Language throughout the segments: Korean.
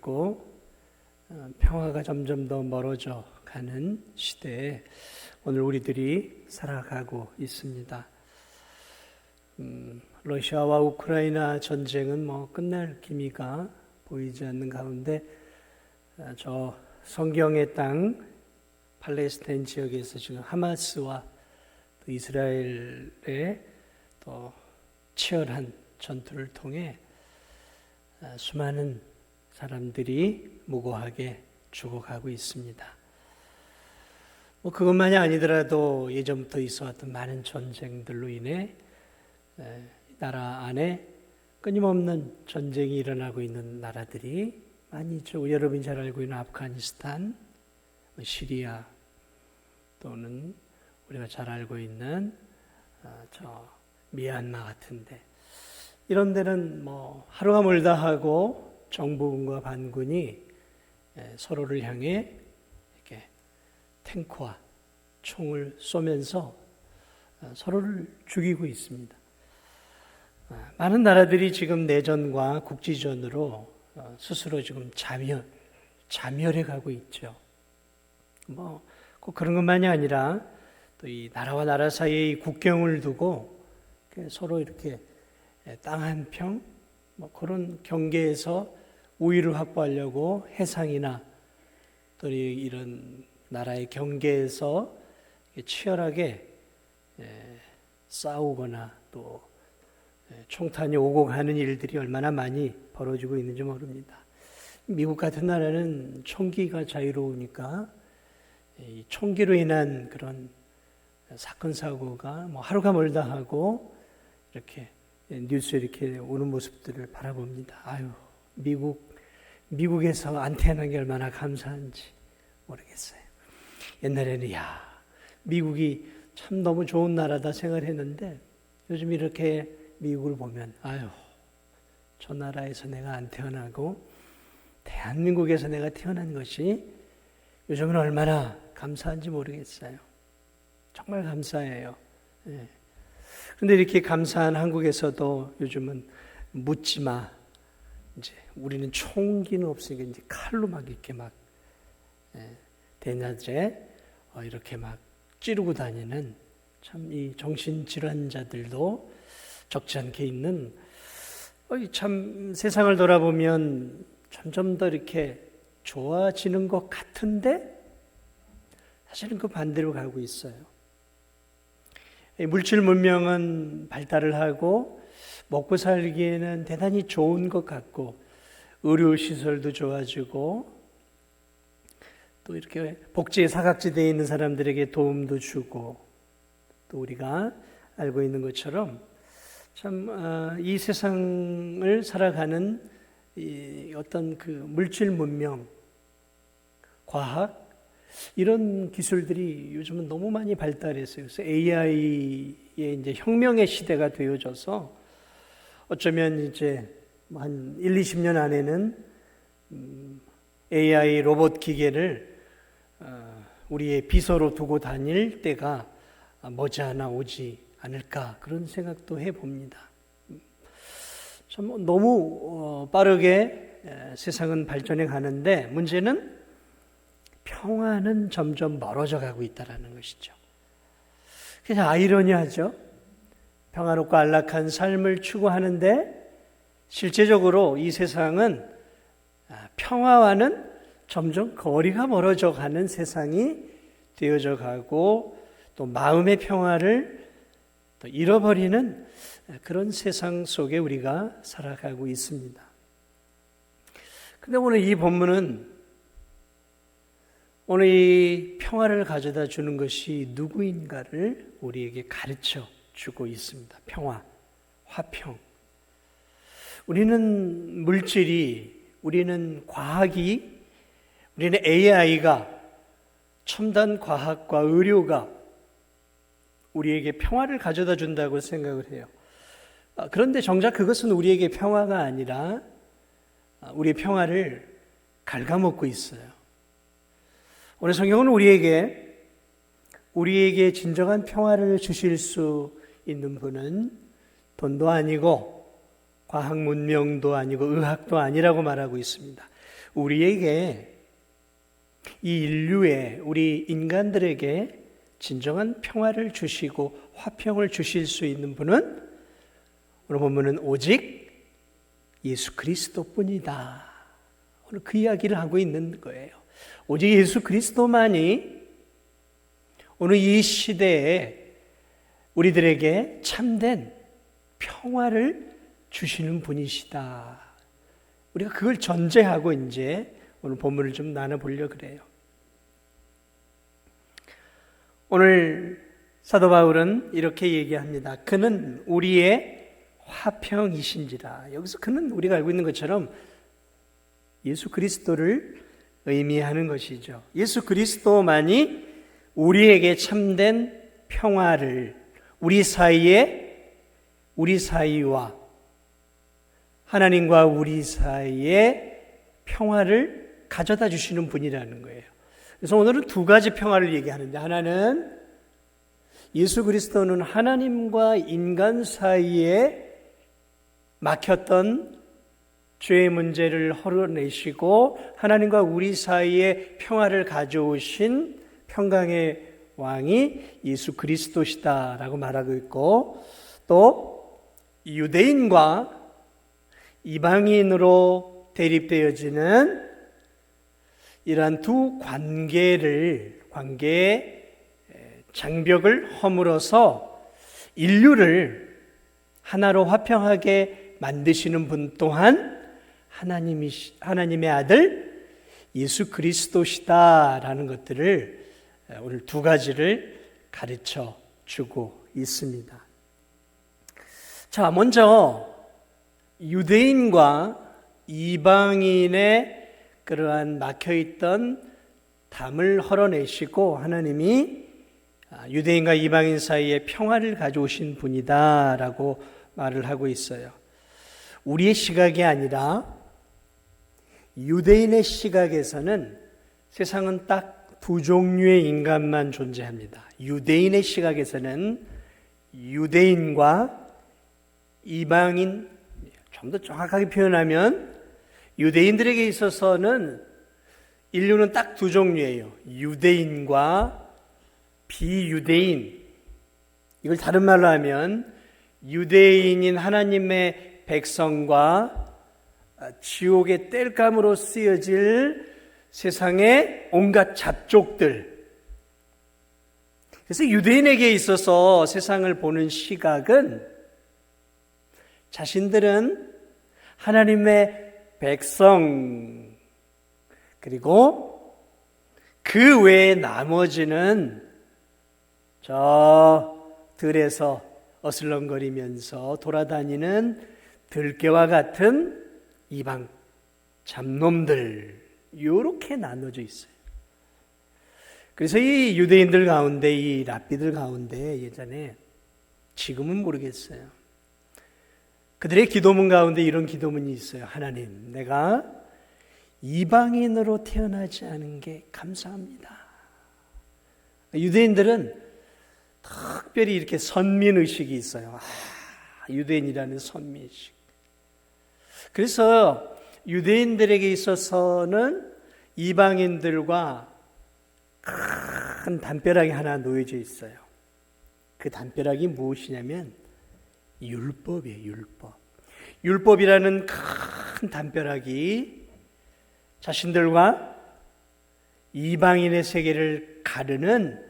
있고 평화가 점점 더 멀어져 가는 시대에 오늘 우리들이 살아가고 있습니다. 러시아와 우크라이나 전쟁은 끝날 기미가 보이지 않는 가운데 저 성경의 땅 팔레스타인 지역에서 지금 하마스와 또 이스라엘의 또 치열한 전투를 통해 수많은 사람들이 무고하게 죽어가고 있습니다. 그것만이 아니더라도 예전부터 있어왔던 많은 전쟁들로 인해 나라 안에 끊임없는 전쟁이 일어나고 있는 나라들이 많이 있죠. 여러분이 잘 알고 있는 아프가니스탄, 시리아, 또는 우리가 잘 알고 있는 저 미얀마 같은데, 이런 데는 하루가 멀다 하고 정부군과 반군이 서로를 향해 이렇게 탱크와 총을 쏘면서 서로를 죽이고 있습니다. 많은 나라들이 지금 내전과 국지전으로 스스로 지금 자멸해 가고 있죠. 꼭 그런 것만이 아니라 또 이 나라와 나라 사이의 국경을 두고 서로 이렇게 땅 한 평 그런 경계에서 우위를 확보하려고 해상이나 또 이런 나라의 경계에서 치열하게 싸우거나 또 총탄이 오고 가는 일들이 얼마나 많이 벌어지고 있는지 모릅니다. 미국 같은 나라는 총기가 자유로우니까 이 총기로 인한 그런 사건 사고가 하루가 멀다 하고 이렇게 뉴스에 이렇게 오는 모습들을 바라봅니다. 아유, 미국에서 안 태어난 게 얼마나 감사한지 모르겠어요. 옛날에는 미국이 참 너무 좋은 나라다 생각했는데 요즘 이렇게 미국을 보면 아유, 저 나라에서 내가 안 태어나고 대한민국에서 내가 태어난 것이 요즘은 얼마나 감사한지 모르겠어요. 정말 감사해요. 그런데 이렇게 감사한 한국에서도 요즘은 묻지 마. 이제 우리는 총기는 없으니까 이제 칼로 막 이렇게 대낮에 이렇게 막 찌르고 다니는 참 이 정신질환자들도 적지 않게 있는 참 세상을 돌아보면 점점 더 이렇게 좋아지는 것 같은데 사실은 그 반대로 가고 있어요. 물질 문명은 발달을 하고 먹고 살기에는 대단히 좋은 것 같고 의료시설도 좋아지고 또 이렇게 복지의 사각지대에 있는 사람들에게 도움도 주고 또 우리가 알고 있는 것처럼 참 이 세상을 살아가는 이 어떤 그 물질 문명, 과학 이런 기술들이 요즘은 너무 많이 발달했어요. 그래서 AI의 이제 혁명의 시대가 되어져서 어쩌면 이제 한 1, 20년 안에는 AI 로봇 기계를 우리의 비서로 두고 다닐 때가 머지않아 오지 않을까 그런 생각도 해봅니다. 참 너무 빠르게 세상은 발전해 가는데 문제는 평화는 점점 멀어져 가고 있다는 것이죠. 그래서 아이러니하죠. 평화롭고 안락한 삶을 추구하는데 실제적으로 이 세상은 평화와는 점점 거리가 멀어져 가는 세상이 되어져 가고 또 마음의 평화를 또 잃어버리는 그런 세상 속에 우리가 살아가고 있습니다. 그런데 오늘 이 본문은 오늘 이 평화를 가져다 주는 것이 누구인가를 우리에게 가르쳐 주고 있습니다. 평화, 화평. 우리는 물질이, 우리는 과학이, 우리는 AI가, 첨단 과학과 의료가 우리에게 평화를 가져다 준다고 생각을 해요. 그런데 정작 그것은 우리에게 평화가 아니라 우리의 평화를 갉아먹고 있어요. 오늘 성경은 우리에게 진정한 평화를 주실 수 있는 분은 돈도 아니고 과학 문명도 아니고 의학도 아니라고 말하고 있습니다. 우리에게, 이 인류에, 우리 인간들에게 진정한 평화를 주시고 화평을 주실 수 있는 분은 오늘 본문은 오직 예수 그리스도뿐이다. 오늘 그 이야기를 하고 있는 거예요. 오직 예수 그리스도만이 오늘 이 시대에 우리들에게 참된 평화를 주시는 분이시다. 우리가 그걸 전제하고 이제 오늘 본문을 좀 나눠보려고 그래요. 오늘 사도 바울은 이렇게 얘기합니다. 그는 우리의 화평이신지라. 여기서 그는 우리가 알고 있는 것처럼 예수 그리스도를 의미하는 것이죠. 예수 그리스도만이 우리에게 참된 평화를, 우리 사이와 하나님과 우리 사이에 평화를 가져다 주시는 분이라는 거예요. 그래서 오늘은 두 가지 평화를 얘기하는데, 하나는 예수 그리스도는 하나님과 인간 사이에 막혔던 죄의 문제를 헐어내시고 하나님과 우리 사이에 평화를 가져오신 평강의 왕이 예수 그리스도시다라고 말하고 있고, 또 유대인과 이방인으로 대립되어지는 이러한 두 관계의 장벽을 허물어서 인류를 하나로 화평하게 만드시는 분 또한 하나님의 아들 예수 그리스도시다라는 것들을 오늘 두 가지를 가르쳐 주고 있습니다. 자, 먼저 유대인과 이방인의 그러한 막혀있던 담을 헐어내시고 하나님이 유대인과 이방인 사이에 평화를 가져오신 분이다라고 말을 하고 있어요. 우리의 시각이 아니라 유대인의 시각에서는 세상은 딱 두 종류의 인간만 존재합니다. 유대인의 시각에서는 유대인과 이방인, 좀 더 정확하게 표현하면 유대인들에게 있어서는 인류는 딱 두 종류예요. 유대인과 비유대인. 이걸 다른 말로 하면 유대인인 하나님의 백성과 지옥의 땔감으로 쓰여질 세상의 온갖 잡족들. 그래서 유대인에게 있어서 세상을 보는 시각은 자신들은 하나님의 백성, 그리고 그 외에 나머지는 저 들에서 어슬렁거리면서 돌아다니는 들깨와 같은 이방 잡놈들, 이렇게 나눠져 있어요. 그래서 이 유대인들 가운데, 이 랍비들 가운데 예전에, 지금은 모르겠어요, 그들의 기도문 가운데 이런 기도문이 있어요. 하나님, 내가 이방인으로 태어나지 않은 게 감사합니다. 유대인들은 특별히 이렇게 선민의식이 있어요. 유대인이라는 선민의식. 그래서 유대인들에게 있어서는 이방인들과 큰 담벼락이 하나 놓여져 있어요. 그 담벼락이 무엇이냐면 율법이에요. 율법. 율법이라는 큰 담벼락이 자신들과 이방인의 세계를 가르는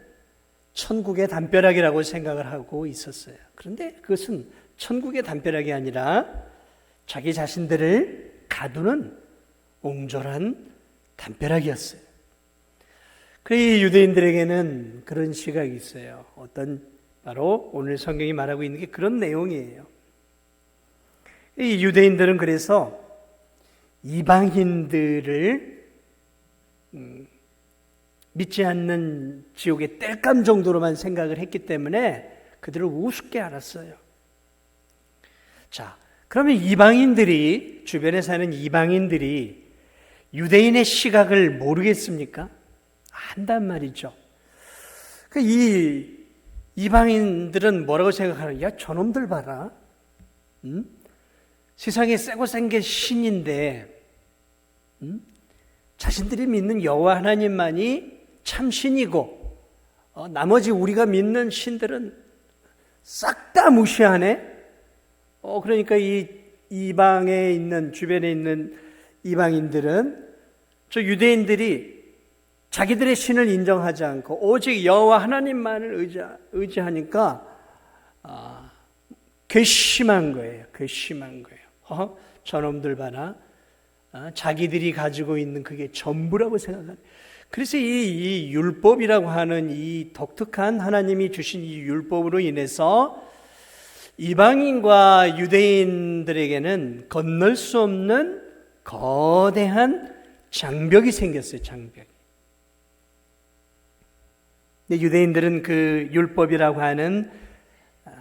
천국의 담벼락이라고 생각을 하고 있었어요. 그런데 그것은 천국의 담벼락이 아니라 자기 자신들을 가두는 옹졸한 담벼락이었어요. 그 유대인들에게는 그런 시각이 있어요. 바로 오늘 성경이 말하고 있는 게 그런 내용이에요. 이 유대인들은 그래서 이방인들을 믿지 않는 지옥의 땔감 정도로만 생각을 했기 때문에 그들을 우습게 알았어요. 자, 그러면 주변에 사는 이방인들이 유대인의 시각을 모르겠습니까? 안단 말이죠. 이 이방인들은 뭐라고 생각하는? 야, 저놈들 봐라. 세상에 새고 센 게 신인데, 자신들이 믿는 여호와 하나님만이 참 신이고 나머지 우리가 믿는 신들은 싹 다 무시하네. 그러니까 이 이방에 있는 주변에 있는 이방인들은 저 유대인들이 자기들의 신을 인정하지 않고 오직 여호와 하나님만을 의지하니까 괘씸한 거예요. 괘씸한 거예요. 저놈들 봐라. 자기들이 가지고 있는 그게 전부라고 생각하는. 그래서 이 율법이라고 하는 이 독특한 하나님이 주신 이 율법으로 인해서 이방인과 유대인들에게는 건널 수 없는 거대한 장벽이 생겼어요. 장벽이. 근데 유대인들은 그 율법이라고 하는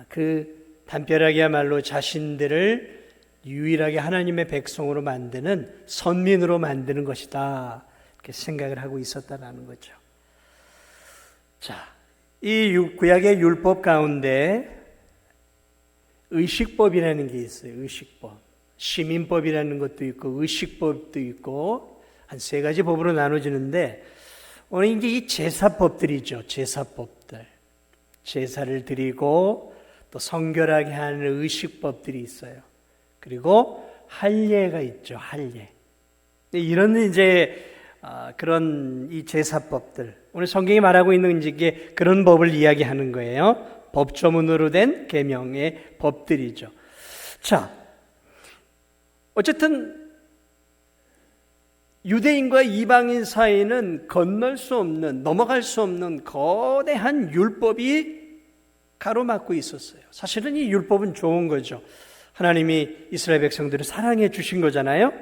그 담벼락이야말로 자신들을 유일하게 하나님의 백성으로 만드는 선민으로 만드는 것이다. 이렇게 생각을 하고 있었다라는 거죠. 자, 이 구약의 율법 가운데 의식법이라는 게 있어요. 의식법. 시민법이라는 것도 있고 의식법도 있고 한 세 가지 법으로 나눠지는데 오늘 이제 이 제사법들이죠. 제사법들. 제사를 드리고 또 성결하게 하는 의식법들이 있어요. 그리고 할례가 있죠. 할례. 이런 이제 그런 이 제사법들. 오늘 성경이 말하고 있는 이게 그런 법을 이야기하는 거예요. 법조문으로 된 계명의 법들이죠. 자, 어쨌든 유대인과 이방인 사이는 건널 수 없는, 넘어갈 수 없는 거대한 율법이 가로막고 있었어요. 사실은 이 율법은 좋은 거죠. 하나님이 이스라엘 백성들을 사랑해 주신 거잖아요.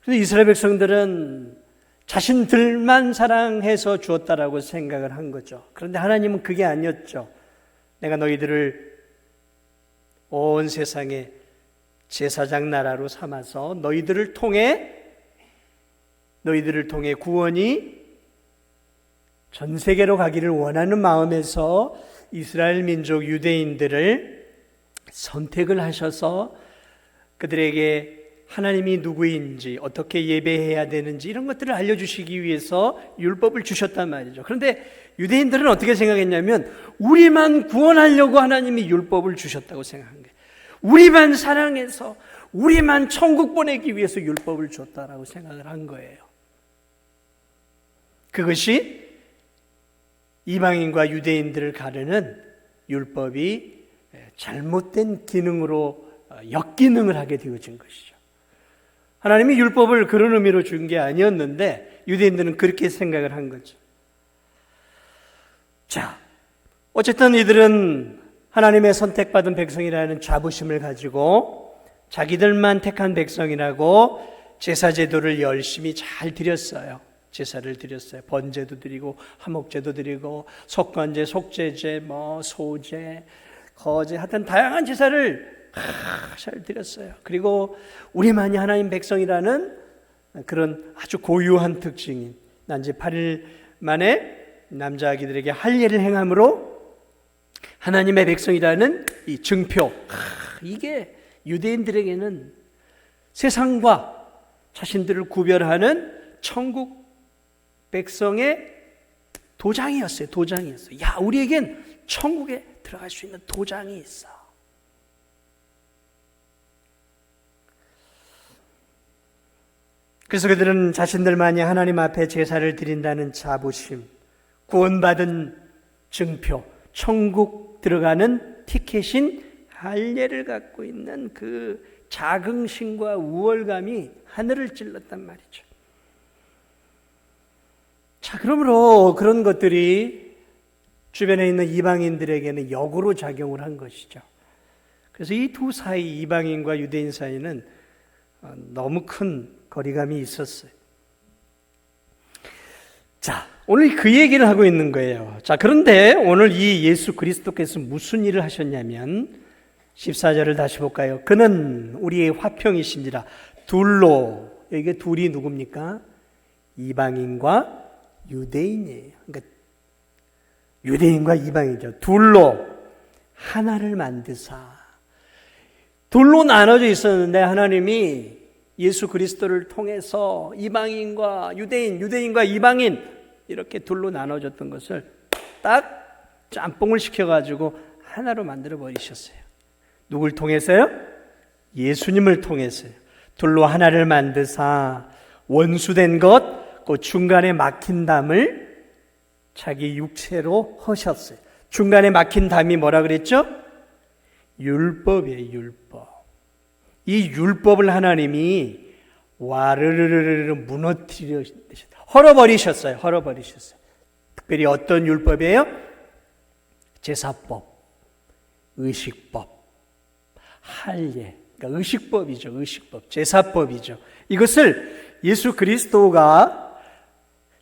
그런데 이스라엘 백성들은 자신들만 사랑해서 주었다라고 생각을 한 거죠. 그런데 하나님은 그게 아니었죠. 내가 너희들을 온 세상에 제사장 나라로 삼아서 너희들을 통해 구원이 전 세계로 가기를 원하는 마음에서 이스라엘 민족 유대인들을 선택을 하셔서 그들에게 하나님이 누구인지 어떻게 예배해야 되는지 이런 것들을 알려주시기 위해서 율법을 주셨단 말이죠. 그런데 유대인들은 어떻게 생각했냐면 우리만 구원하려고 하나님이 율법을 주셨다고 생각한 거예요. 우리만 사랑해서 우리만 천국 보내기 위해서 율법을 줬다라고 생각을 한 거예요. 그것이 이방인과 유대인들을 가르는 율법이 잘못된 기능으로 역기능을 하게 되어진 것이죠. 하나님이 율법을 그런 의미로 준 게 아니었는데 유대인들은 그렇게 생각을 한 거죠. 자, 어쨌든 이들은 하나님의 선택받은 백성이라는 자부심을 가지고 자기들만 택한 백성이라고 제사제도를 열심히 잘 드렸어요. 제사를 드렸어요. 번제도 드리고 화목제도 드리고 속건제, 속죄제, 소제, 거제 하여튼 다양한 제사를 잘 드렸어요. 그리고 우리만이 하나님 백성이라는 그런 아주 고유한 특징인 난지 8일 만에 남자 아기들에게 할례를 행함으로 하나님의 백성이라는 이 증표. 이게 유대인들에게는 세상과 자신들을 구별하는 천국 백성의 도장이었어요. 도장이었어요. 야, 우리에겐 천국에 들어갈 수 있는 도장이 있어. 그래서 그들은 자신들만이 하나님 앞에 제사를 드린다는 자부심, 구원받은 증표, 천국 들어가는 티켓인 할례를 갖고 있는 그 자긍심과 우월감이 하늘을 찔렀단 말이죠. 자, 그러므로 그런 것들이 주변에 있는 이방인들에게는 역으로 작용을 한 것이죠. 그래서 이 두 사이, 이방인과 유대인 사이는 너무 큰 거리감이 있었어요. 자, 오늘 그 얘기를 하고 있는 거예요. 자, 그런데 오늘 이 예수 그리스도께서 무슨 일을 하셨냐면 14절을 다시 볼까요? 그는 우리의 화평이신지라. 둘로, 이게 둘이 누굽니까? 이방인과 유대인이에요. 그러니까 유대인과 이방인이죠. 둘로 하나를 만드사. 둘로 나눠져 있었는데 하나님이 예수 그리스도를 통해서 이방인과 유대인, 유대인과 이방인 이렇게 둘로 나눠졌던 것을 딱 짬뽕을 시켜가지고 하나로 만들어 버리셨어요. 누굴 통해서요? 예수님을 통해서요. 둘로 하나를 만드사 원수된 것, 그 중간에 막힌 담을 자기 육체로 허셨어요. 중간에 막힌 담이 뭐라 그랬죠? 율법이에요, 율법. 이 율법을 하나님이 와르르르르 무너뜨리셨어요. 헐어버리셨어요. 헐어버리셨어요. 특별히 어떤 율법이에요? 제사법, 의식법, 할례. 그러니까 의식법이죠. 의식법, 제사법이죠. 이것을 예수 그리스도가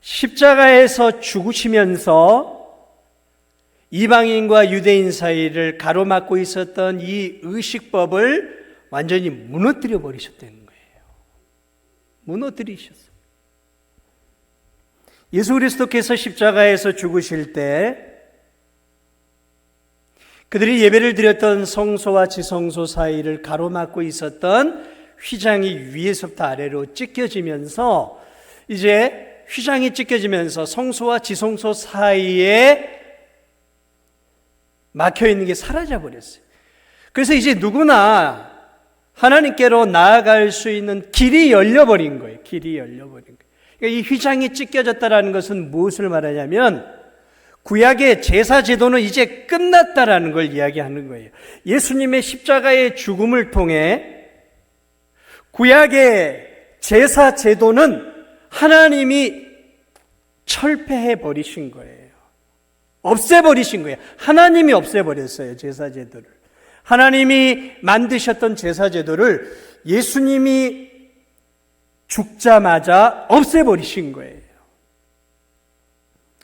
십자가에서 죽으시면서 이방인과 유대인 사이를 가로막고 있었던 이 의식법을 완전히 무너뜨려 버리셨다는 거예요. 무너뜨리셨어요. 예수 그리스도께서 십자가에서 죽으실 때 그들이 예배를 드렸던 성소와 지성소 사이를 가로막고 있었던 휘장이 위에서부터 아래로 찢겨지면서 이제 휘장이 찢겨지면서 성소와 지성소 사이에 막혀있는 게 사라져 버렸어요. 그래서 이제 누구나 하나님께로 나아갈 수 있는 길이 열려버린 거예요. 길이 열려버린 거예요. 그러니까 이 휘장이 찢겨졌다는 것은 무엇을 말하냐면 구약의 제사 제도는 이제 끝났다라는 걸 이야기하는 거예요. 예수님의 십자가의 죽음을 통해 구약의 제사 제도는 하나님이 철폐해 버리신 거예요. 없애버리신 거예요. 하나님이 없애버렸어요. 제사 제도를. 하나님이 만드셨던 제사 제도를 예수님이 죽자마자 없애버리신 거예요.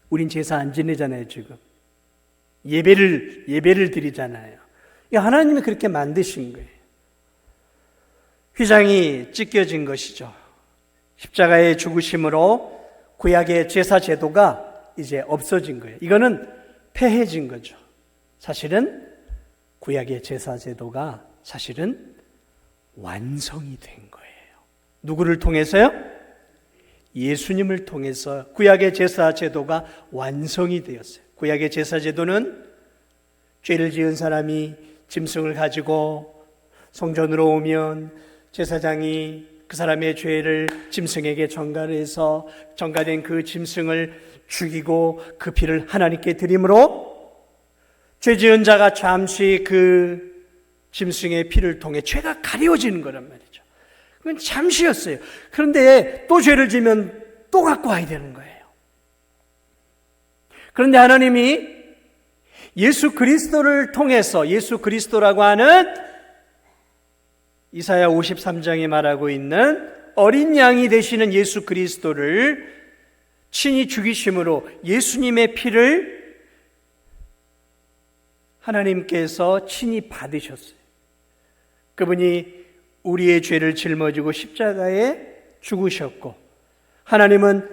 우린 제사 안 지내잖아요, 지금. 예배를 드리잖아요. 하나님이 그렇게 만드신 거예요. 휘장이 찢겨진 것이죠. 십자가의 죽으심으로 구약의 제사 제도가 이제 없어진 거예요. 이거는 폐해진 거죠. 사실은 구약의 제사 제도가 사실은 완성이 된 거예요. 누구를 통해서요? 예수님을 통해서 구약의 제사 제도가 완성이 되었어요. 구약의 제사 제도는 죄를 지은 사람이 짐승을 가지고 성전으로 오면 제사장이 그 사람의 죄를 짐승에게 전가해서 전가된 그 짐승을 죽이고 그 피를 하나님께 드림으로 죄 지은 자가 잠시 그 짐승의 피를 통해 죄가 가려워지는 거란 말이죠. 그건 잠시였어요. 그런데 또 죄를 지면 또 갖고 와야 되는 거예요. 그런데 하나님이 예수 그리스도를 통해서 예수 그리스도라고 하는 이사야 53장에 말하고 있는 어린 양이 되시는 예수 그리스도를 친히 죽이심으로 예수님의 피를 하나님께서 친히 받으셨어요. 그분이 우리의 죄를 짊어지고 십자가에 죽으셨고 하나님은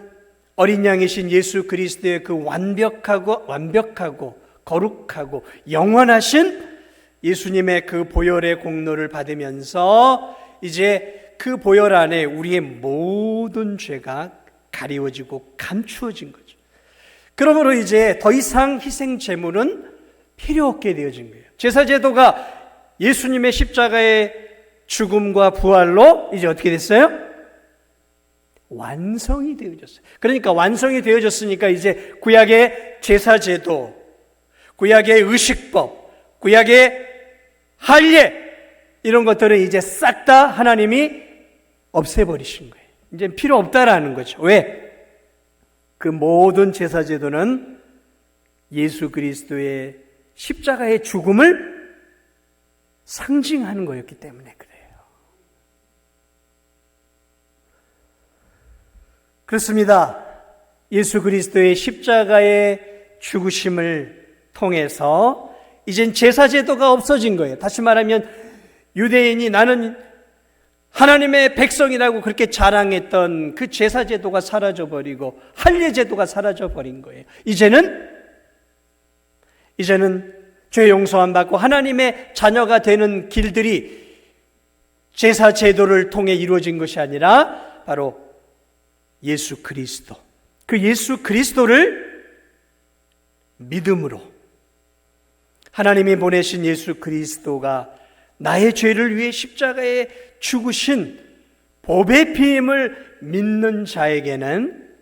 어린 양이신 예수 그리스도의 그 완벽하고 거룩하고 영원하신 예수님의 그 보혈의 공로를 받으면서 이제 그 보혈 안에 우리의 모든 죄가 가리워지고 감추어진 거죠. 그러므로 이제 더 이상 희생 제물은 필요 없게 되어진 거예요. 제사 제도가 예수님의 십자가의 죽음과 부활로 이제 어떻게 됐어요? 완성이 되어졌어요. 그러니까 완성이 되어졌으니까 이제 구약의 제사 제도, 구약의 의식법, 구약의 할례 이런 것들은 이제 싹 다 하나님이 없애버리신 거예요. 이제 필요 없다라는 거죠. 왜? 그 모든 제사 제도는 예수 그리스도의 십자가의 죽음을 상징하는 거였기 때문에 그래요. 그렇습니다. 예수 그리스도의 십자가의 죽으심을 통해서 이젠 제사 제도가 없어진 거예요. 다시 말하면 유대인이 나는 하나님의 백성이라고 그렇게 자랑했던 그 제사 제도가 사라져버리고 할례 제도가 사라져버린 거예요. 이제는 죄 용서함 받고 하나님의 자녀가 되는 길들이 제사 제도를 통해 이루어진 것이 아니라 바로 예수 그리스도, 그 예수 그리스도를 믿음으로 하나님이 보내신 예수 그리스도가 나의 죄를 위해 십자가에 죽으신 보배 피임을 믿는 자에게는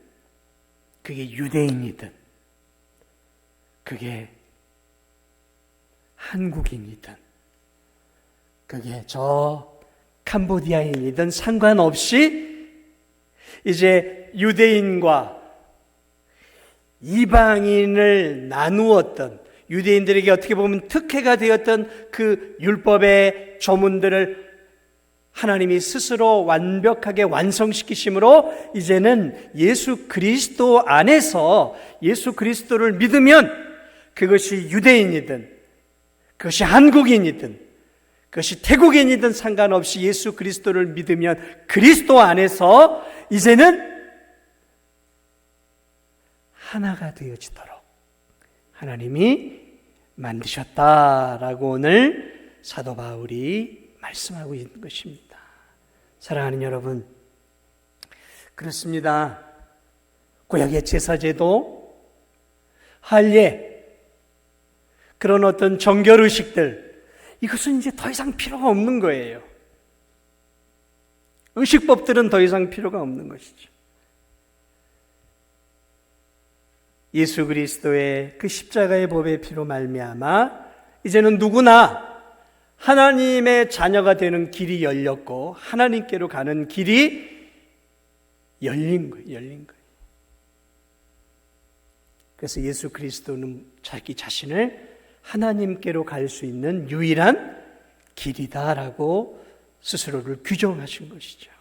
그게 유대인이든 그게 한국인이든 그게 저 캄보디아인이든 상관없이 이제 유대인과 이방인을 나누었던, 유대인들에게 어떻게 보면 특혜가 되었던 그 율법의 조문들을 하나님이 스스로 완벽하게 완성시키심으로 이제는 예수 그리스도 안에서 예수 그리스도를 믿으면 그것이 유대인이든 그것이 한국인이든 그것이 태국인이든 상관없이 예수 그리스도를 믿으면 그리스도 안에서 이제는 하나가 되어지도록 하나님이 만드셨다라고 오늘 사도 바울이 말씀하고 있는 것입니다. 사랑하는 여러분, 그렇습니다. 구약의 제사제도, 할례, 그런 어떤 정결의식들, 이것은 이제 더 이상 필요가 없는 거예요. 의식법들은 더 이상 필요가 없는 것이죠. 예수 그리스도의 그 십자가의 법의 피로 말미암아 이제는 누구나 하나님의 자녀가 되는 길이 열렸고 하나님께로 가는 길이 열린 거예요. 그래서 예수 그리스도는 자기 자신을 하나님께로 갈 수 있는 유일한 길이다라고 스스로를 규정하신 것이죠.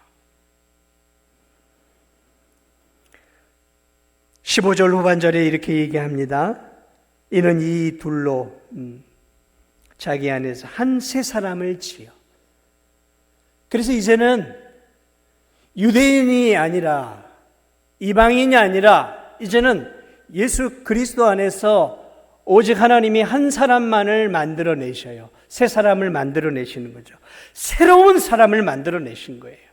15절 후반절에 이렇게 얘기합니다. 이는 이 둘로 자기 안에서 한 세 사람을 지어. 그래서 이제는 유대인이 아니라 이방인이 아니라 이제는 예수 그리스도 안에서 오직 하나님이 한 사람만을 만들어내셔요. 세 사람을 만들어내시는 거죠. 새로운 사람을 만들어내신 거예요.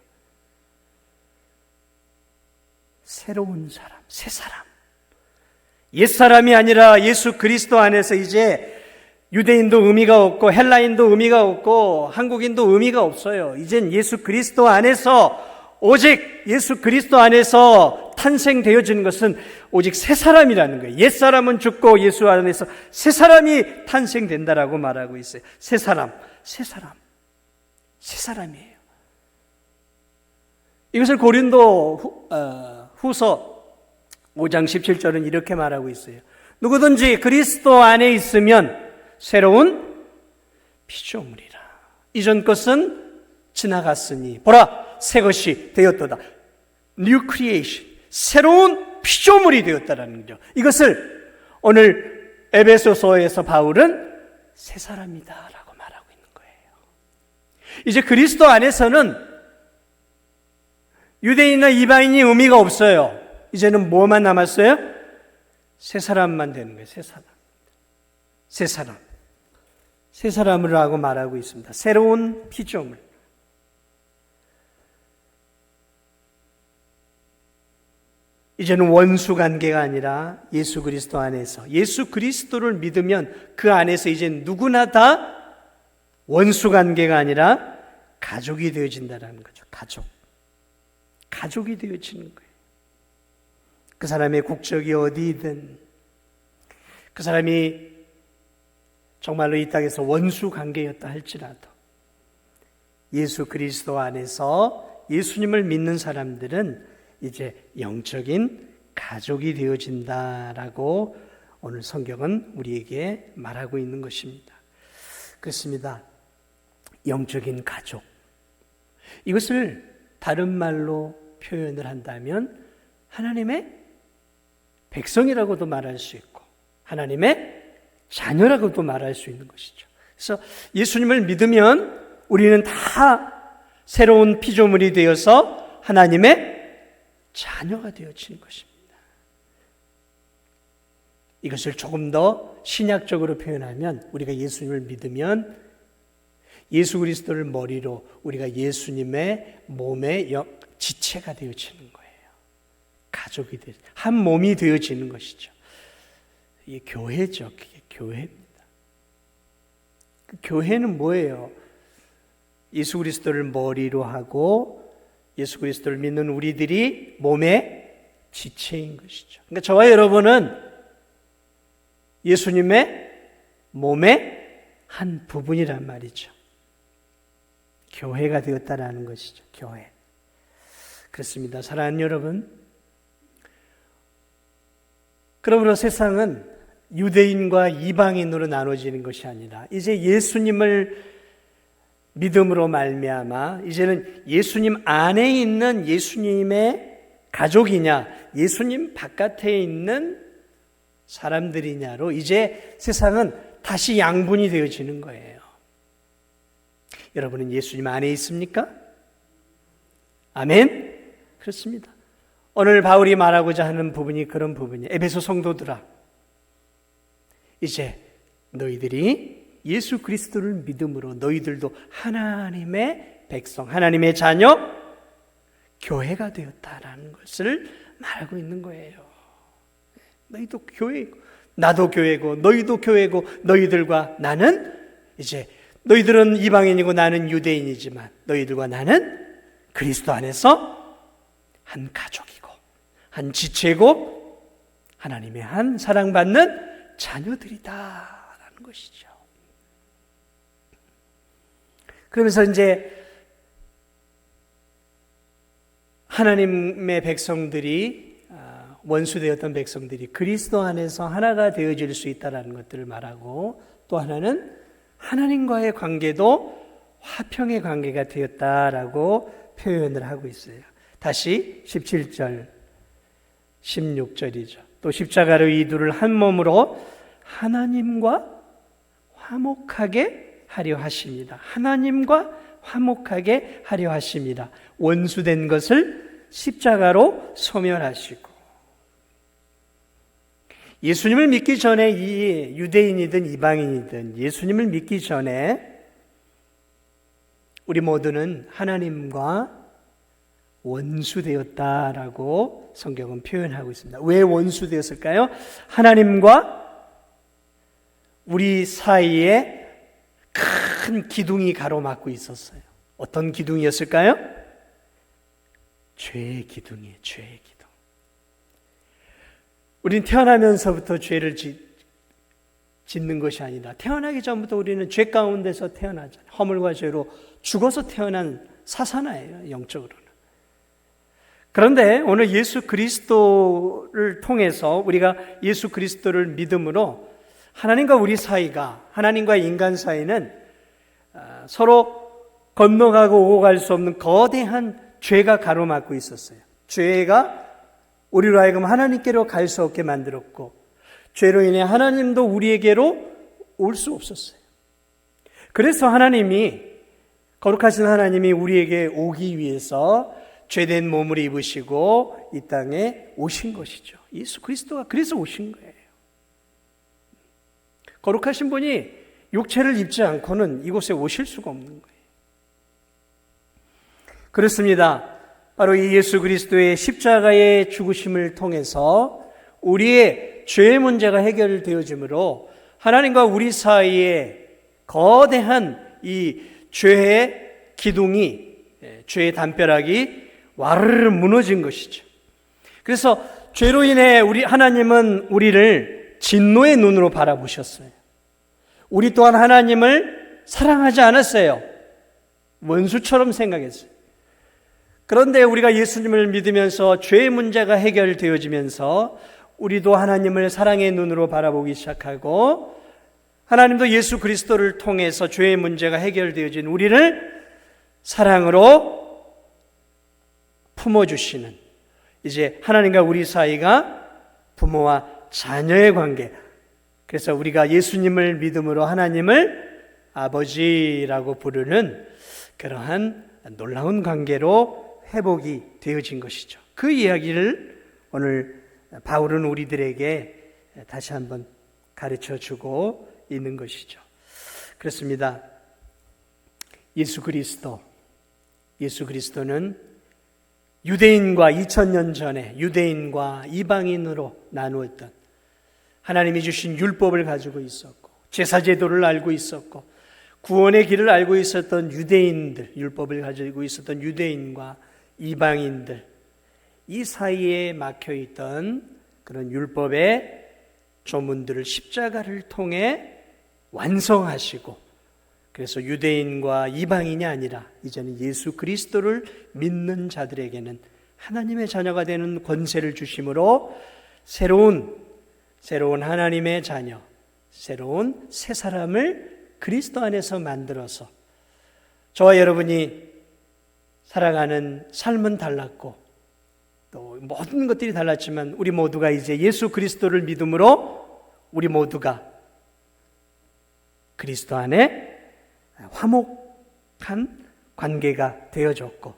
새로운 사람, 새 사람. 옛사람이 아니라 예수 그리스도 안에서 이제 유대인도 의미가 없고 헬라인도 의미가 없고 한국인도 의미가 없어요. 이젠 예수 그리스도 안에서 오직 예수 그리스도 안에서 탄생되어지는 것은 오직 새 사람이라는 거예요. 옛사람은 죽고 예수 안에서 새 사람이 탄생된다라고 말하고 있어요. 새 사람, 새 사람이에요. 이것을 고린도 후서 5장 17절은 이렇게 말하고 있어요. 누구든지 그리스도 안에 있으면 새로운 피조물이라. 이전 것은 지나갔으니 보라 새 것이 되었도다. New creation. 새로운 피조물이 되었다라는 거죠. 이것을 오늘 에베소서에서 바울은 새 사람이다라고 말하고 있는 거예요. 이제 그리스도 안에서는 유대인이나 이방인이 의미가 없어요. 이제는 뭐만 남았어요? 새 사람만 되는 거예요. 새 사람이라고 말하고 있습니다. 새로운 피조물. 이제는 원수 관계가 아니라 예수 그리스도 안에서 예수 그리스도를 믿으면 그 안에서 이제 누구나 다 원수 관계가 아니라 가족이 되어진다는 거죠. 가족이 되어지는 거예요. 그 사람의 국적이 어디든 그 사람이 정말로 이 땅에서 원수 관계였다 할지라도 예수 그리스도 안에서 예수님을 믿는 사람들은 이제 영적인 가족이 되어진다라고 오늘 성경은 우리에게 말하고 있는 것입니다. 그렇습니다. 영적인 가족. 이것을 다른 말로 표현을 한다면 하나님의 백성이라고도 말할 수 있고 하나님의 자녀라고도 말할 수 있는 것이죠. 그래서 예수님을 믿으면 우리는 다 새로운 피조물이 되어서 하나님의 자녀가 되어지는 것입니다. 이것을 조금 더 신약적으로 표현하면 우리가 예수님을 믿으면 예수 그리스도를 머리로 우리가 예수님의 몸의 지체가 되어지는 거예요. 가족이 되어 한 몸이 되어지는 것이죠. 이게 교회죠. 그게 교회입니다. 그 교회는 뭐예요? 예수 그리스도를 머리로 하고 예수 그리스도를 믿는 우리들이 몸의 지체인 것이죠. 그러니까 저와 여러분은 예수님의 몸의 한 부분이란 말이죠. 교회가 되었다라는 것이죠. 교회. 그렇습니다. 사랑하는 여러분, 그러므로 세상은 유대인과 이방인으로 나눠지는 것이 아니라 이제 예수님을 믿음으로 말미암아 이제는 예수님 안에 있는 예수님의 가족이냐, 예수님 바깥에 있는 사람들이냐로 이제 세상은 다시 양분이 되어지는 거예요. 여러분은 예수님 안에 있습니까? 아멘? 그렇습니다. 오늘 바울이 말하고자 하는 부분이 그런 부분이에요. 에베소 성도들아, 이제 너희들이 예수 그리스도를 믿음으로 너희들도 하나님의 백성, 하나님의 자녀, 교회가 되었다라는 것을 말하고 있는 거예요. 너희도 교회이고 나도 교회고 너희도 교회고 너희들과 나는 이제 너희들은 이방인이고 나는 유대인이지만 너희들과 나는 그리스도 안에서 한 가족이고 한 지체고 하나님의 한 사랑받는 자녀들이다라는 것이죠. 그러면서 이제 하나님의 백성들이 원수되었던 백성들이 그리스도 안에서 하나가 되어질 수 있다는 것들을 말하고 또 하나는 하나님과의 관계도 화평의 관계가 되었다라고 표현을 하고 있어요. 다시 17절, 16절이죠. 또 십자가로 이두를 한 몸으로 하나님과 화목하게 하려 하십니다. 하나님과 화목하게 하려 하십니다. 원수된 것을 십자가로 소멸하시고 예수님을 믿기 전에 이 유대인이든 이방인이든 예수님을 믿기 전에 우리 모두는 하나님과 원수되었다라고 성경은 표현하고 있습니다. 왜 원수되었을까요? 하나님과 우리 사이에 큰 기둥이 가로막고 있었어요. 어떤 기둥이었을까요? 죄의 기둥이에요. 죄의 기둥. 우리는 태어나면서부터 죄를 짓는 것이 아니라 태어나기 전부터 우리는 죄 가운데서 태어나잖아요. 허물과 죄로 죽어서 태어난 사사나예요. 영적으로는. 그런데 오늘 예수 그리스도를 통해서 우리가 예수 그리스도를 믿음으로 하나님과 우리 사이가, 하나님과 인간 사이는 서로 건너가고 오고 갈 수 없는 거대한 죄가 가로막고 있었어요. 죄가 우리로 하여금 하나님께로 갈 수 없게 만들었고 죄로 인해 하나님도 우리에게로 올 수 없었어요. 그래서 하나님이, 거룩하신 하나님이 우리에게 오기 위해서 죄된 몸을 입으시고 이 땅에 오신 것이죠. 예수 그리스도가 그래서 오신 거예요. 거룩하신 분이 육체를 입지 않고는 이곳에 오실 수가 없는 거예요. 그렇습니다. 바로 이 예수 그리스도의 십자가의 죽으심을 통해서 우리의 죄의 문제가 해결되어지므로 하나님과 우리 사이에 거대한 이 죄의 기둥이, 죄의 담벼락이 와르르 무너진 것이죠. 그래서 죄로 인해 하나님은 우리를 진노의 눈으로 바라보셨어요. 우리 또한 하나님을 사랑하지 않았어요. 원수처럼 생각했어요. 그런데 우리가 예수님을 믿으면서 죄의 문제가 해결되어지면서 우리도 하나님을 사랑의 눈으로 바라보기 시작하고 하나님도 예수 그리스도를 통해서 죄의 문제가 해결되어진 우리를 사랑으로 품어주시는, 이제 하나님과 우리 사이가 부모와 자녀의 관계, 그래서 우리가 예수님을 믿음으로 하나님을 아버지라고 부르는 그러한 놀라운 관계로 회복이 되어진 것이죠. 그 이야기를 오늘 바울은 우리들에게 다시 한번 가르쳐주고 있는 것이죠. 그렇습니다. 예수 그리스도는 유대인과 2000년 전에 유대인과 이방인으로 나누었던 하나님이 주신 율법을 가지고 있었고 제사제도를 알고 있었고 구원의 길을 알고 있었던 유대인들, 율법을 가지고 있었던 유대인과 이방인들, 이 사이에 막혀있던 그런 율법의 조문들을 십자가를 통해 완성하시고, 그래서 유대인과 이방인이 아니라 이제는 예수 그리스도를 믿는 자들에게는 하나님의 자녀가 되는 권세를 주심으로 새로운 하나님의 자녀, 새로운 새 사람을 그리스도 안에서 만들어서 저와 여러분이 살아가는 삶은 달랐고 또 모든 것들이 달랐지만 우리 모두가 이제 예수 그리스도를 믿음으로 우리 모두가 그리스도 안에 화목한 관계가 되어졌고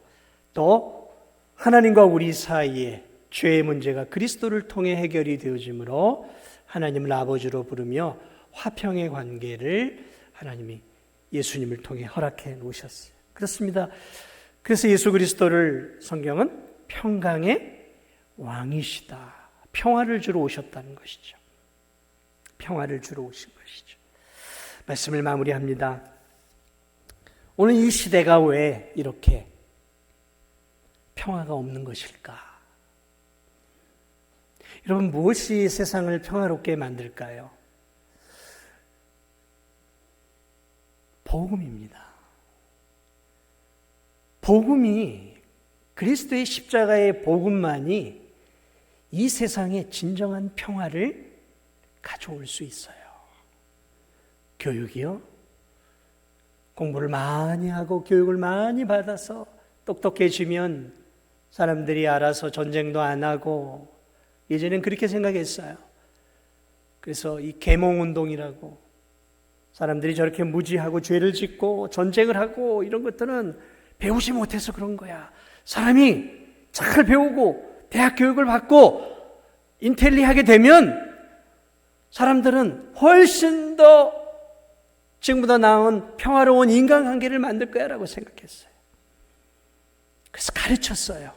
또 하나님과 우리 사이에 죄의 문제가 그리스도를 통해 해결이 되어지므로 하나님을 아버지로 부르며 화평의 관계를 하나님이 예수님을 통해 허락해 놓으셨어요. 그렇습니다. 그래서 예수 그리스도를 성경은 평강의 왕이시다, 평화를 주러 오셨다는 것이죠. 평화를 주러 오신 것이죠. 말씀을 마무리합니다. 오늘 이 시대가 왜 이렇게 평화가 없는 것일까? 여러분, 무엇이 세상을 평화롭게 만들까요? 복음입니다. 복음이, 그리스도의 십자가의 복음만이 이 세상에 진정한 평화를 가져올 수 있어요. 교육이요? 공부를 많이 하고 교육을 많이 받아서 똑똑해지면 사람들이 알아서 전쟁도 안 하고, 예전엔 그렇게 생각했어요. 그래서 이 계몽운동이라고 사람들이 저렇게 무지하고 죄를 짓고 전쟁을 하고 이런 것들은 배우지 못해서 그런 거야. 사람이 잘 배우고 대학 교육을 받고 인텔리하게 되면 사람들은 훨씬 더 지금보다 나은 평화로운 인간관계를 만들 거야 라고 생각했어요. 그래서 가르쳤어요.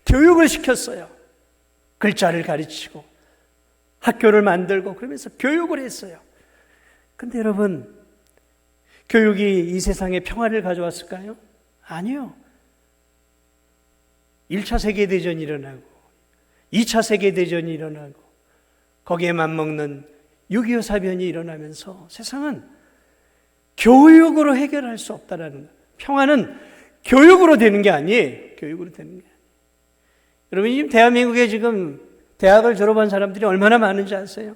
교육을 시켰어요. 글자를 가르치고 학교를 만들고 그러면서 교육을 했어요. 근데 여러분, 교육이 이 세상에 평화를 가져왔을까요? 아니요. 1차 세계대전이 일어나고 2차 세계대전이 일어나고 거기에 맞먹는 6.25 사변이 일어나면서 세상은 교육으로 해결할 수 없다라는 거예요. 평화는 교육으로 되는 게 아니에요. 교육으로 되는 게 아니에요. 여러분, 지금 대한민국에 지금 대학을 졸업한 사람들이 얼마나 많은지 아세요?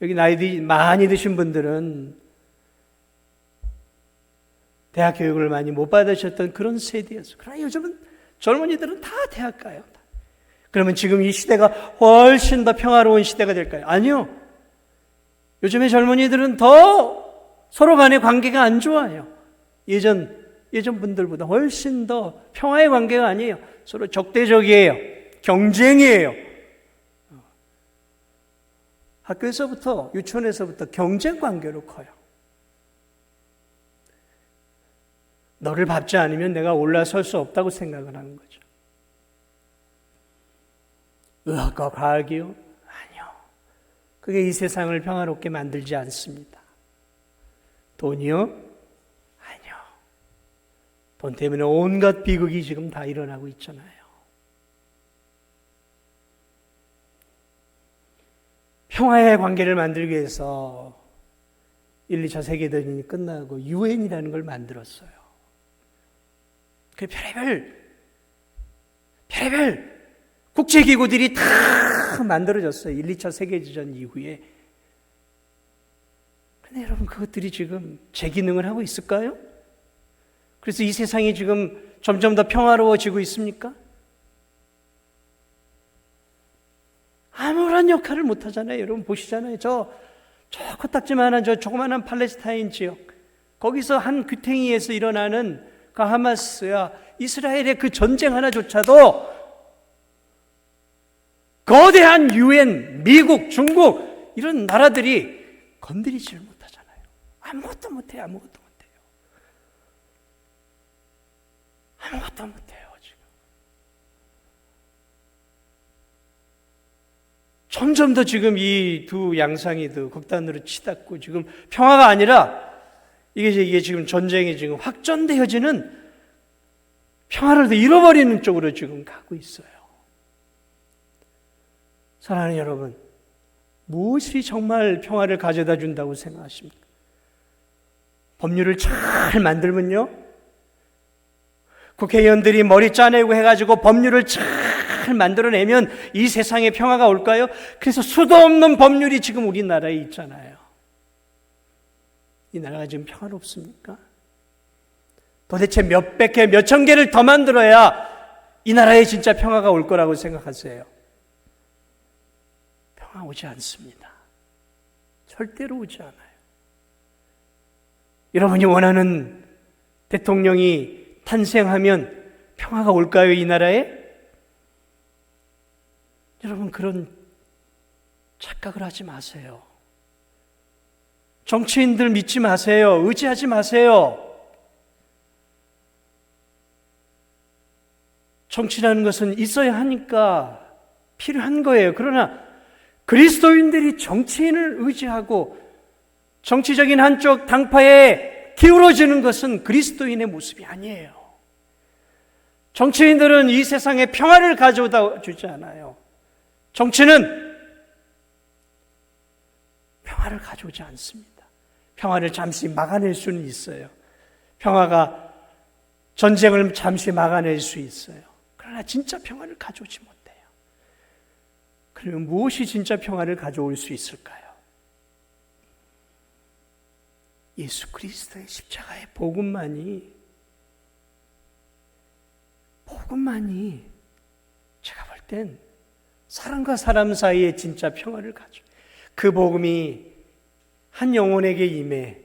여기 나이 많이 드신 분들은 대학 교육을 많이 못 받으셨던 그런 세대였어요. 그러나 요즘은 젊은이들은 다 대학 가요. 그러면 지금 이 시대가 훨씬 더 평화로운 시대가 될까요? 아니요. 요즘의 젊은이들은 더 서로 간의 관계가 안 좋아요. 예전 분들보다 훨씬 더 평화의 관계가 아니에요. 서로 적대적이에요. 경쟁이에요. 학교에서부터, 유치원에서부터 경쟁 관계로 커요. 너를 밟지 않으면 내가 올라설 수 없다고 생각을 하는 거죠. 의학과 과학이요? 아니요. 그게 이 세상을 평화롭게 만들지 않습니다. 돈이요? 아니요. 돈 때문에 온갖 비극이 지금 다 일어나고 있잖아요. 평화의 관계를 만들기 위해서 1, 2차 세계대전이 끝나고 유엔이라는 걸 만들었어요. 그 별의별 국제기구들이 다 만들어졌어요. 1, 2차 세계대전 이후에. 그런데 여러분, 그것들이 지금 제 기능을 하고 있을까요? 그래서 이 세상이 지금 점점 더 평화로워지고 있습니까? 아무런 역할을 못 하잖아요. 여러분 보시잖아요. 저 코딱지만한 저 조그마한 팔레스타인 지역, 거기서 한 귀퉁이에서 일어나는 그 하마스야 이스라엘의 그 전쟁 하나조차도 거대한 유엔, 미국, 중국 이런 나라들이 건드리지를 못하잖아요. 아무것도 못해요. 아무것도 못해요. 지금 점점 더 지금 이 두 양상이 더 극단으로 치닫고 지금 평화가 아니라 이게 지금 전쟁이 지금 확전되어지는 평화를 더 잃어버리는 쪽으로 지금 가고 있어요. 사랑하는 여러분, 무엇이 정말 평화를 가져다 준다고 생각하십니까? 법률을 잘 만들면요, 국회의원들이 머리 짜내고 해가지고 법률을 잘 만들어내면 이 세상에 평화가 올까요? 그래서 수도 없는 법률이 지금 우리나라에 있잖아요. 이 나라가 지금 평화롭습니까? 도대체 몇백 개, 몇천 개를 더 만들어야 이 나라에 진짜 평화가 올 거라고 생각하세요? 평화 오지 않습니다. 절대로 오지 않아요. 여러분이 원하는 대통령이 탄생하면 평화가 올까요, 이 나라에? 여러분, 그런 착각을 하지 마세요. 정치인들 믿지 마세요. 의지하지 마세요. 정치라는 것은 있어야 하니까 필요한 거예요. 그러나 그리스도인들이 정치인을 의지하고 정치적인 한쪽 당파에 기울어지는 것은 그리스도인의 모습이 아니에요. 정치인들은 이 세상에 평화를 가져다 주지 않아요. 정치는 평화를 가져오지 않습니다. 평화를 잠시 막아낼 수는 있어요. 평화가 전쟁을 잠시 막아낼 수 있어요. 그러나 진짜 평화를 가져오지 못해요. 그러면 무엇이 진짜 평화를 가져올 수 있을까요? 예수 그리스도의 십자가의 복음만이 제가 볼 땐 사람과 사람 사이에 진짜 평화를 가져. 그 복음이 한 영혼에게 임해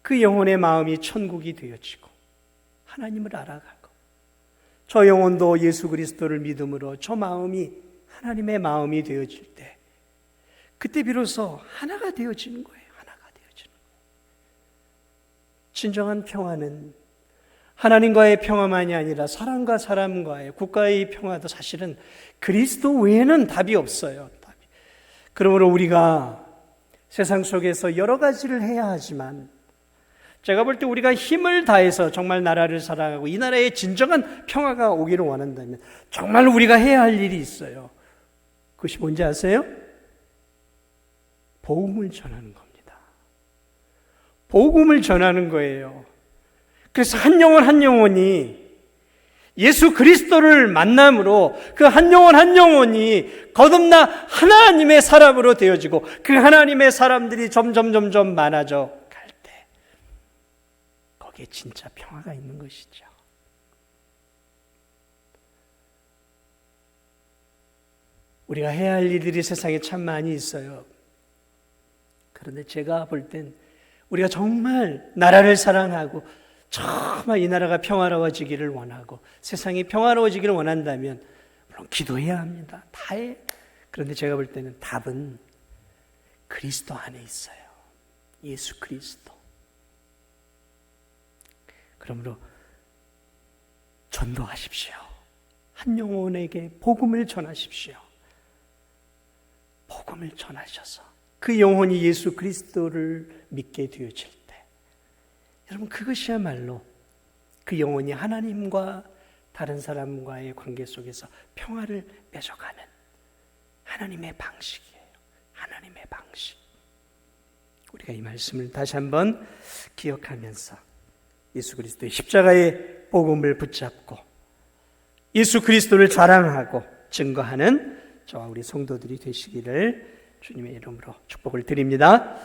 그 영혼의 마음이 천국이 되어지고 하나님을 알아가고, 저 영혼도 예수 그리스도를 믿음으로 저 마음이 하나님의 마음이 되어질 때, 그때 비로소 하나가 되어지는 거예요. 하나가 되어지는 거예요. 진정한 평화는 하나님과의 평화만이 아니라 사람과 사람과의, 국가의 평화도 사실은 그리스도 외에는 답이 없어요. 그러므로 우리가 세상 속에서 여러 가지를 해야 하지만, 제가 볼 때 우리가 힘을 다해서 정말 나라를 사랑하고 이 나라에 진정한 평화가 오기를 원한다면 정말 우리가 해야 할 일이 있어요. 그것이 뭔지 아세요? 복음을 전하는 겁니다. 복음을 전하는 거예요. 그래서 한 영혼 한 영혼이 예수 그리스도를 만남으로 그 한 영혼 한 영혼이 거듭나 하나님의 사람으로 되어지고, 그 하나님의 사람들이 점점 많아져 갈 때 거기에 진짜 평화가 있는 것이죠. 우리가 해야 할 일들이 세상에 참 많이 있어요. 그런데 제가 볼 땐 우리가 정말 나라를 사랑하고 정말 이 나라가 평화로워지기를 원하고 세상이 평화로워지기를 원한다면 물론 기도해야 합니다. 다 해. 그런데 제가 볼 때는 답은 그리스도 안에 있어요. 예수 그리스도. 그러므로 전도하십시오. 한 영혼에게 복음을 전하십시오. 복음을 전하셔서 그 영혼이 예수 그리스도를 믿게 되어질 때, 여러분, 그것이야말로 그 영혼이 하나님과 다른 사람과의 관계 속에서 평화를 맺어가는 하나님의 방식이에요. 하나님의 방식. 우리가 이 말씀을 다시 한번 기억하면서 예수 그리스도의 십자가의 복음을 붙잡고 예수 그리스도를 자랑하고 증거하는 저와 우리 성도들이 되시기를 주님의 이름으로 축복을 드립니다.